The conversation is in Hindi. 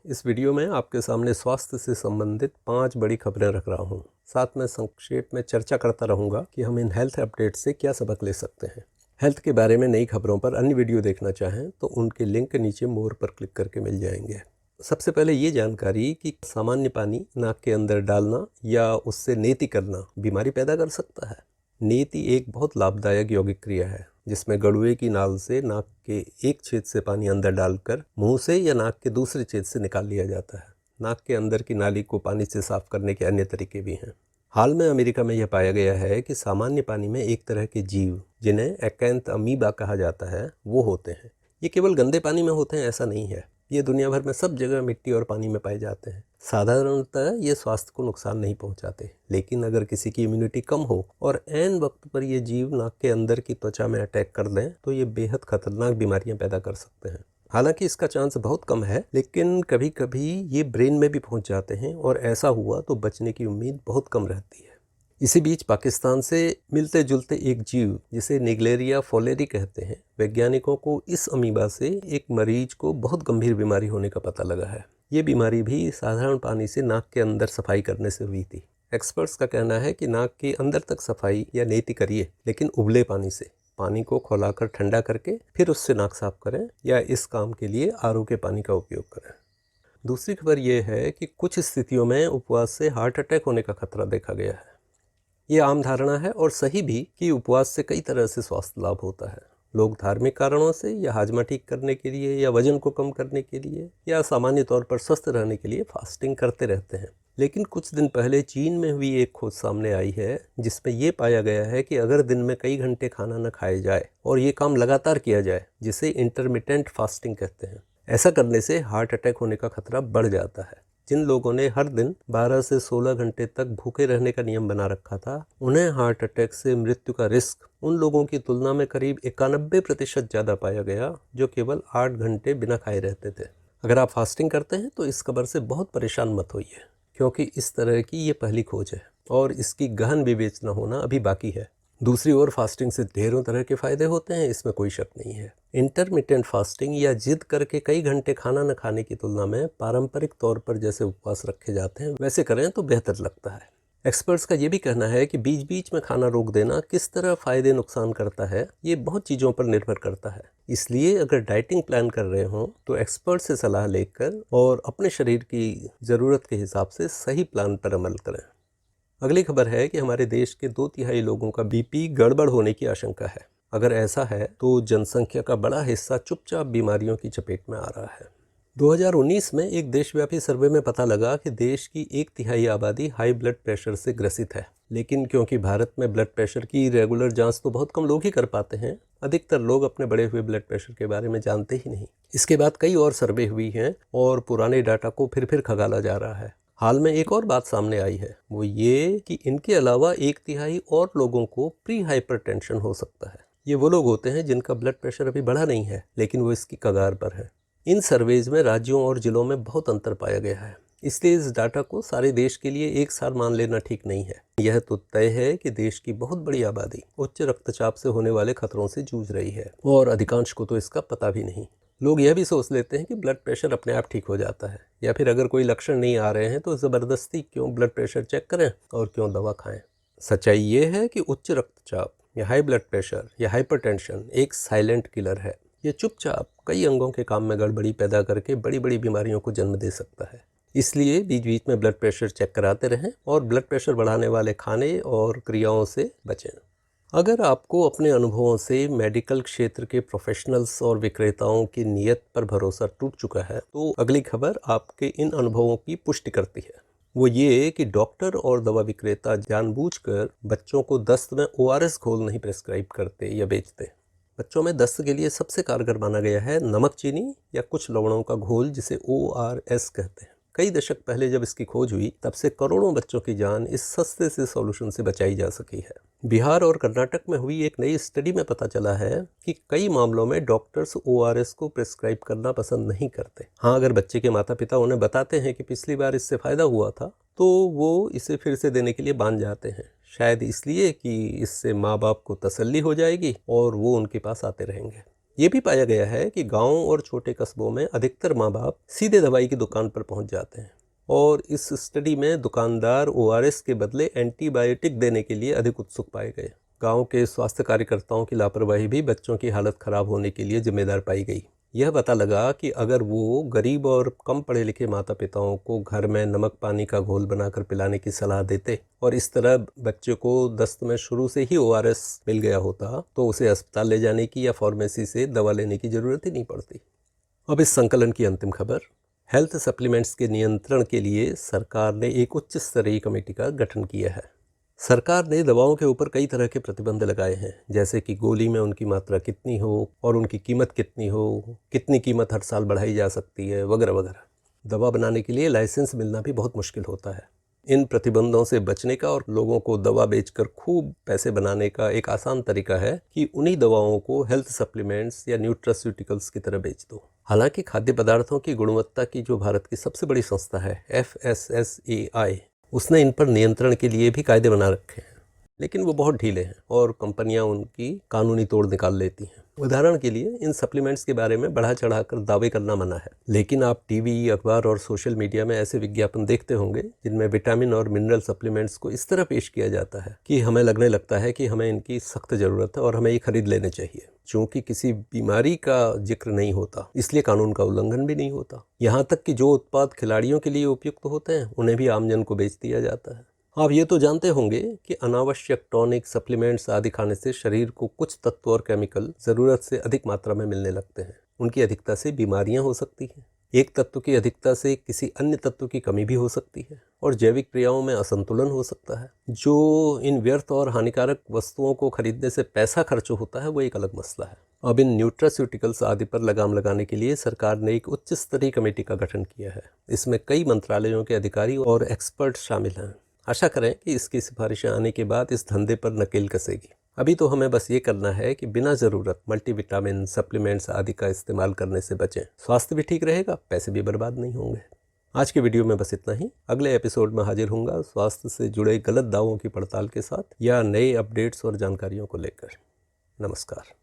इस वीडियो में आपके सामने स्वास्थ्य से संबंधित 5 बड़ी खबरें रख रहा हूं। साथ में संक्षेप में चर्चा करता रहूंगा कि हम इन हेल्थ अपडेट से क्या सबक ले सकते हैं। हेल्थ के बारे में नई खबरों पर अन्य वीडियो देखना चाहें तो उनके लिंक नीचे मोर पर क्लिक करके मिल जाएंगे। सबसे पहले ये जानकारी कि सामान्य पानी नाक के अंदर डालना या उससे नेति करना बीमारी पैदा कर सकता है। नेति एक बहुत लाभदायक यौगिक क्रिया है जिसमें गड़ुए की नाल से नाक के एक छेद से पानी अंदर डालकर मुंह से या नाक के दूसरे छेद से निकाल लिया जाता है। नाक के अंदर की नाली को पानी से साफ करने के अन्य तरीके भी हैं। हाल में अमेरिका में यह पाया गया है कि सामान्य पानी में एक तरह के जीव जिन्हें एक्केंथ अमीबा कहा जाता है वो होते हैं। ये केवल गंदे पानी में होते हैं ऐसा नहीं है, ये दुनिया भर में सब जगह मिट्टी और पानी में पाए जाते हैं। साधारणतः ये स्वास्थ्य को नुकसान नहीं पहुंचाते, लेकिन अगर किसी की इम्यूनिटी कम हो और ऐन वक्त पर ये जीव नाक के अंदर की त्वचा में अटैक कर दें तो ये बेहद खतरनाक बीमारियां पैदा कर सकते हैं। हालांकि इसका चांस बहुत कम है, लेकिन कभी कभी ये ब्रेन में भी पहुंच जाते हैं और ऐसा हुआ तो बचने की उम्मीद बहुत कम रहती है। इसी बीच पाकिस्तान से मिलते जुलते एक जीव जिसे निग्लेरिया फोलेरी कहते हैं, वैज्ञानिकों को इस अमीबा से एक मरीज को बहुत गंभीर बीमारी होने का पता लगा है। ये बीमारी भी साधारण पानी से नाक के अंदर सफाई करने से हुई थी। एक्सपर्ट्स का कहना है कि नाक के अंदर तक सफाई या नेति करिए, लेकिन उबले पानी से। पानी को खौलाकर ठंडा करके फिर उससे नाक साफ करें या इस काम के लिए आरओ के पानी का उपयोग करें। दूसरी खबर यह है कि कुछ स्थितियों में उपवास से हार्ट अटैक होने का खतरा देखा गया है। ये आम धारणा है और सही भी कि उपवास से कई तरह से स्वास्थ्य लाभ होता है। लोग धार्मिक कारणों से या हाजमा ठीक करने के लिए या वजन को कम करने के लिए या सामान्य तौर पर स्वस्थ रहने के लिए फास्टिंग करते रहते हैं। लेकिन कुछ दिन पहले चीन में हुई एक खोज सामने आई है जिसमें ये पाया गया है कि अगर दिन में कई घंटे खाना न खाया जाए और ये काम लगातार किया जाए, जिसे इंटरमिटेंट फास्टिंग कहते हैं, ऐसा करने से हार्ट अटैक होने का खतरा बढ़ जाता है। जिन लोगों ने हर दिन 12 से 16 घंटे तक भूखे रहने का नियम बना रखा था, उन्हें हार्ट अटैक से मृत्यु का रिस्क उन लोगों की तुलना में करीब 91% ज़्यादा पाया गया जो केवल 8 घंटे बिना खाए रहते थे। अगर आप फास्टिंग करते हैं तो इस खबर से बहुत परेशान मत होइए, क्योंकि इस तरह की ये पहली खोज है और इसकी गहन विवेचना होना अभी बाकी है। दूसरी ओर फास्टिंग से ढेरों तरह के फायदे होते हैं, इसमें कोई शक नहीं है। इंटरमिटेंट फास्टिंग या जिद करके कई घंटे खाना न खाने की तुलना में पारंपरिक तौर पर जैसे उपवास रखे जाते हैं वैसे करें तो बेहतर लगता है। एक्सपर्ट्स का ये भी कहना है कि बीच बीच में खाना रोक देना किस तरह फ़ायदे नुकसान करता है, ये बहुत चीज़ों पर निर्भर करता है। इसलिए अगर डाइटिंग प्लान कर रहे हों तो एक्सपर्ट से सलाह लेकर और अपने शरीर की ज़रूरत के हिसाब से सही प्लान पर अमल करें। अगली खबर है कि हमारे देश के 2/3 लोगों का बीपी गड़बड़ होने की आशंका है। अगर ऐसा है तो जनसंख्या का बड़ा हिस्सा चुपचाप बीमारियों की चपेट में आ रहा है। 2019 में एक देशव्यापी सर्वे में पता लगा कि देश की 1/3 आबादी हाई ब्लड प्रेशर से ग्रसित है। लेकिन क्योंकि भारत में ब्लड प्रेशर की रेगुलर जांच तो बहुत कम लोग ही कर पाते हैं, अधिकतर लोग अपने बढ़े हुए ब्लड प्रेशर के बारे में जानते ही नहीं। इसके बाद कई और सर्वे हुई हैं और पुराने डाटा को फिर खंगाला जा रहा है। हाल में एक और बात सामने आई है, वो ये कि इनके अलावा 1/3 और लोगों को प्री हाइपरटेंशन हो सकता है। ये वो लोग होते हैं जिनका ब्लड प्रेशर अभी बढ़ा नहीं है, लेकिन वो इसकी कगार पर है। इन सर्वेज में राज्यों और जिलों में बहुत अंतर पाया गया है, इसलिए इस डाटा को सारे देश के लिए एक साथ मान लेना ठीक नहीं है। यह तो तय है कि देश की बहुत बड़ी आबादी उच्च रक्तचाप से होने वाले खतरों से जूझ रही है और अधिकांश को तो इसका पता भी नहीं। लोग यह भी सोच लेते हैं कि ब्लड प्रेशर अपने आप ठीक हो जाता है, या फिर अगर कोई लक्षण नहीं आ रहे हैं तो ज़बरदस्ती क्यों ब्लड प्रेशर चेक करें और क्यों दवा खाएं। सच्चाई ये है कि उच्च रक्तचाप या हाई ब्लड प्रेशर या हाइपरटेंशन एक साइलेंट किलर है। ये चुपचाप कई अंगों के काम में गड़बड़ी पैदा करके बड़ी बड़ी बीमारियों को जन्म दे सकता है। इसलिए बीच बीच में ब्लड प्रेशर चेक कराते रहें और ब्लड प्रेशर बढ़ाने वाले खाने और क्रियाओं से बचें। अगर आपको अपने अनुभवों से मेडिकल क्षेत्र के प्रोफेशनल्स और विक्रेताओं की नीयत पर भरोसा टूट चुका है तो अगली खबर आपके इन अनुभवों की पुष्टि करती है। वो ये कि डॉक्टर और दवा विक्रेता जानबूझकर बच्चों को दस्त में ORS घोल नहीं प्रेस्क्राइब करते या बेचते। बच्चों में दस्त के लिए सबसे कारगर माना गया है नमक चीनी या कुछ लवणों का घोल, जिसे ORS कहते हैं। कई दशक पहले जब इसकी खोज हुई तब से करोड़ों बच्चों की जान इस सस्ते से सॉल्यूशन से बचाई जा सकी है। बिहार और कर्नाटक में हुई एक नई स्टडी में पता चला है कि कई मामलों में डॉक्टर्स ORS को प्रिस्क्राइब करना पसंद नहीं करते। हाँ, अगर बच्चे के माता पिता उन्हें बताते हैं कि पिछली बार इससे फ़ायदा हुआ था तो वो इसे फिर से देने के लिए बांध जाते हैं, शायद इसलिए कि इससे माँ बाप को तसल्ली हो जाएगी और वो उनके पास आते रहेंगे। ये भी पाया गया है कि गाँव और छोटे कस्बों में अधिकतर माँ बाप सीधे दवाई की दुकान पर पहुँच जाते हैं और इस स्टडी में दुकानदार ORS के बदले एंटीबायोटिक देने के लिए अधिक उत्सुक पाए गए। गांव के स्वास्थ्य कार्यकर्ताओं की लापरवाही भी बच्चों की हालत खराब होने के लिए जिम्मेदार पाई गई। यह पता लगा कि अगर वो गरीब और कम पढ़े लिखे माता पिताओं को घर में नमक पानी का घोल बनाकर पिलाने की सलाह देते और इस तरह बच्चे को दस्त में शुरू से ही ORS मिल गया होता तो उसे अस्पताल ले जाने की या फार्मेसी से दवा लेने की ज़रूरत ही नहीं पड़ती। अब इस संकलन की अंतिम खबर। हेल्थ सप्लीमेंट्स के नियंत्रण के लिए सरकार ने एक उच्च स्तरीय कमेटी का गठन किया है। सरकार ने दवाओं के ऊपर कई तरह के प्रतिबंध लगाए हैं, जैसे कि गोली में उनकी मात्रा कितनी हो और उनकी कीमत कितनी हो, कितनी कीमत हर साल बढ़ाई जा सकती है, वगैरह वगैरह। दवा बनाने के लिए लाइसेंस मिलना भी बहुत मुश्किल होता है। इन प्रतिबंधों से बचने का और लोगों को दवा बेचकर खूब पैसे बनाने का एक आसान तरीका है कि उन्हीं दवाओं को हेल्थ सप्लीमेंट्स या न्यूट्रास्यूटिकल्स की तरह बेच दो। हालांकि खाद्य पदार्थों की गुणवत्ता की जो भारत की सबसे बड़ी संस्था है FSSAI, उसने इन पर नियंत्रण के लिए भी कायदे बना रखे हैं, लेकिन वो बहुत ढीले हैं और कंपनियां उनकी कानूनी तोड़ निकाल लेती हैं। उदाहरण के लिए इन सप्लीमेंट्स के बारे में बढ़ा चढ़ाकर दावे करना मना है, लेकिन आप टीवी, अखबार और सोशल मीडिया में ऐसे विज्ञापन देखते होंगे जिनमें विटामिन और मिनरल सप्लीमेंट्स को इस तरह पेश किया जाता है कि हमें लगने लगता है कि हमें इनकी सख्त ज़रूरत है और हमें ये खरीद लेने चाहिए। चूँकि किसी बीमारी का जिक्र नहीं होता, इसलिए कानून का उल्लंघन भी नहीं होता। यहाँ तक कि जो उत्पाद खिलाड़ियों के लिए उपयुक्त होते हैं उन्हें भी आमजन को बेच दिया जाता है। आप ये तो जानते होंगे कि अनावश्यक टॉनिक, सप्लीमेंट्स आदि खाने से शरीर को कुछ तत्व और केमिकल ज़रूरत से अधिक मात्रा में मिलने लगते हैं। उनकी अधिकता से बीमारियां हो सकती हैं। एक तत्व की अधिकता से किसी अन्य तत्व की कमी भी हो सकती है और जैविक क्रियाओं में असंतुलन हो सकता है। जो इन व्यर्थ और हानिकारक वस्तुओं को खरीदने से पैसा खर्च होता है वो एक अलग मसला है। अब इन न्यूट्रास्यूटिकल्स आदि पर लगाम लगाने के लिए सरकार ने एक उच्च स्तरीय कमेटी का गठन किया है। इसमें कई मंत्रालयों के अधिकारी और एक्सपर्ट शामिल हैं। आशा करें कि इसकी सिफारिशें आने के बाद इस धंधे पर नकेल कसेगी। अभी तो हमें बस ये करना है कि बिना ज़रूरत मल्टीविटामिन, सप्लीमेंट्स आदि का इस्तेमाल करने से बचें। स्वास्थ्य भी ठीक रहेगा, पैसे भी बर्बाद नहीं होंगे। आज के वीडियो में बस इतना ही। अगले एपिसोड में हाजिर होऊंगा स्वास्थ्य से जुड़े गलत दावों की पड़ताल के साथ या नए अपडेट्स और जानकारियों को लेकर। नमस्कार।